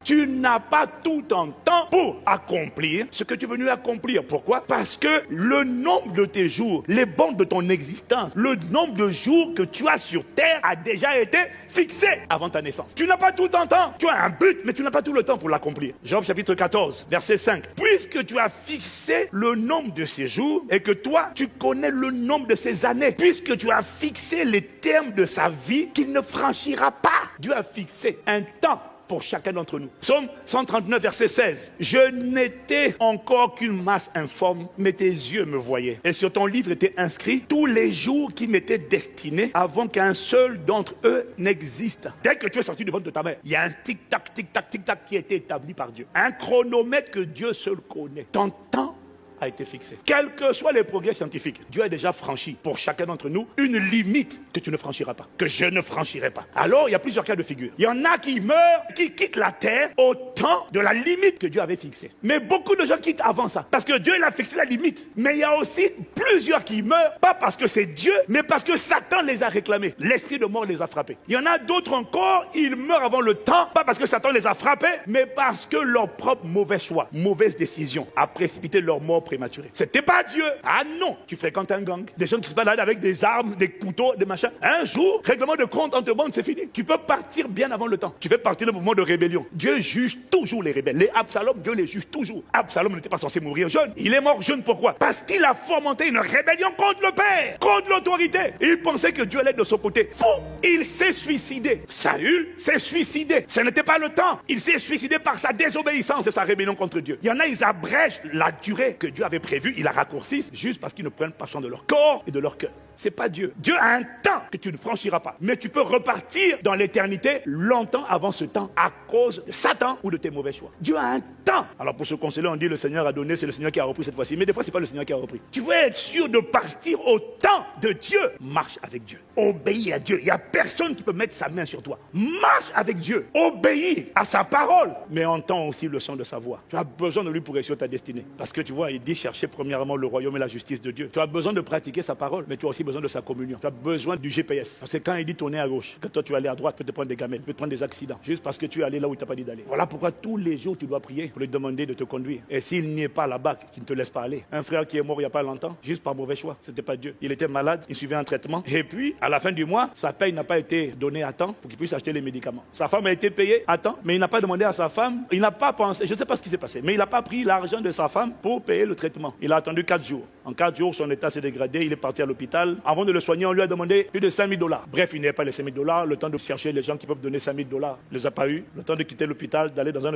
Tu n'as pas tout un temps pour accomplir ce que tu es venu accomplir. Pourquoi? Parce que le nombre de tes jours, les bornes de ton existence, le nombre de jours que tu as sur terre a déjà été fixé avant ta naissance. Tu n'as pas tout un temps. Tu as un but, mais tu n'as pas tout le temps pour l'accomplir. Job chapitre 14, verset 5. Puisque tu as fixé le nombre de ces jours et que toi, tu connais le nombre de ces années, puisque tu as fixé les termes de sa vie qu'il ne franchira pas. Dieu a fixé un temps pour chacun d'entre nous. Psaume 139, verset 16. Je n'étais encore qu'une masse informe, mais tes yeux me voyaient. Et sur ton livre étaient inscrits tous les jours qui m'étaient destinés avant qu'un seul d'entre eux n'existe. Dès que tu es sorti du ventre de ta mère, il y a un tic-tac, tic-tac, tic-tac qui a été établi par Dieu. Un chronomètre que Dieu seul connaît. Ton temps a été fixé. Quels que soient les progrès scientifiques, Dieu a déjà franchi pour chacun d'entre nous une limite que tu ne franchiras pas, que je ne franchirai pas. Alors, il y a plusieurs cas de figure. Il y en a qui meurent, qui quittent la terre au temps de la limite que Dieu avait fixée. Mais beaucoup de gens quittent avant ça, parce que Dieu il a fixé la limite. Mais il y a aussi plusieurs qui meurent, pas parce que c'est Dieu, mais parce que Satan les a réclamés. L'esprit de mort les a frappés. Il y en a d'autres encore, ils meurent avant le temps, pas parce que Satan les a frappés, mais parce que leur propre mauvais choix, mauvaise décision a précipité leur mort prématurée. C'était pas Dieu. Ah non, tu fréquentes un gang, des gens qui se baladent avec des armes, des couteaux, des machins. Un jour, règlement de compte entre bandes, c'est fini. Tu peux partir bien avant le temps. Tu fais partie d'un mouvement de rébellion. Dieu juge toujours les rebelles. Les Absalom, Dieu les juge toujours. Absalom n'était pas censé mourir jeune. Il est mort jeune, pourquoi? Parce qu'il a fomenté une rébellion contre le père, contre l'autorité. Il pensait que Dieu allait de son côté. Faux! Il s'est suicidé. Saül s'est suicidé. Ce n'était pas le temps. Il s'est suicidé par sa désobéissance et sa rébellion contre Dieu. Il y en a, ils abrègent la durée que Dieu avait prévue. Ils la raccourcissent juste parce qu'ils ne prennent pas soin de leur corps et de leur cœur. C'est pas Dieu. Dieu a un temps que tu ne franchiras pas. Mais tu peux repartir dans l'éternité longtemps avant ce temps à cause de Satan ou de tes mauvais choix. Dieu a un temps. Alors pour se consoler, on dit le Seigneur a donné, c'est le Seigneur qui a repris cette fois-ci. Mais des fois, c'est pas le Seigneur qui a repris. Tu veux être sûr de partir au temps de Dieu. Marche avec Dieu. Obéis à Dieu. Il n'y a personne qui peut mettre sa main sur toi. Marche avec Dieu. Obéis à sa parole. Mais entends aussi le son de sa voix. Tu as besoin de lui pour réussir ta destinée. Parce que tu vois, il dit chercher premièrement le royaume et la justice de Dieu. Tu as besoin de pratiquer sa parole, mais tu as aussi besoin de sa communion. Tu as besoin du GPS. Parce que quand il dit tourner à gauche, que toi tu vas aller à droite, tu peux te prendre des gamelles, tu peux te prendre des accidents. Juste parce que tu es allé là où tu n'as pas dit d'aller. Voilà pourquoi tous les jours tu dois prier pour lui demander de te conduire. Et s'il n'y est pas là-bas, qu'il ne te laisse pas aller. Un frère qui est mort il n'y a pas longtemps, juste par mauvais choix. C'était pas Dieu. Il était malade, il suivait un traitement. Et puis, à la fin du mois, sa paye n'a pas été donnée à temps pour qu'il puisse acheter les médicaments. Sa femme a été payée à temps, mais il n'a pas demandé à sa femme, il n'a pas pensé, je ne sais pas ce qui s'est passé, mais il n'a pas pris l'argent de sa femme pour payer le traitement. Il a attendu 4 jours. En 4 jours, son état s'est dégradé, il est parti à l'hôpital. Avant de le soigner, on lui a demandé plus de 5 000 $. Bref, il n'avait pas les 5 000 $, le temps de chercher les gens qui peuvent donner 5 000 $. Il ne les a pas eu. Le temps de quitter l'hôpital, d'aller dans un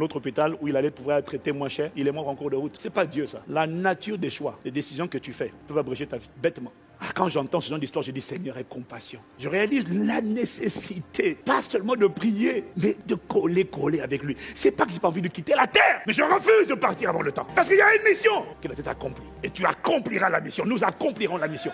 autre hôpital où il allait pouvoir être traité moins cher. Il est mort en cours de route. C'est pas Dieu ça. La nature des choix, les décisions que tu fais peuvent abréger ta vie, bêtement. Quand j'entends ce genre d'histoire, je dis Seigneur, aie compassion. Je réalise la nécessité, pas seulement de prier, mais de coller avec lui. C'est pas que j'ai pas envie de quitter la terre, mais je refuse de partir avant le temps. Parce qu'il y a une mission qui doit être accomplie. Et tu accompliras la mission. Nous accomplirons la mission.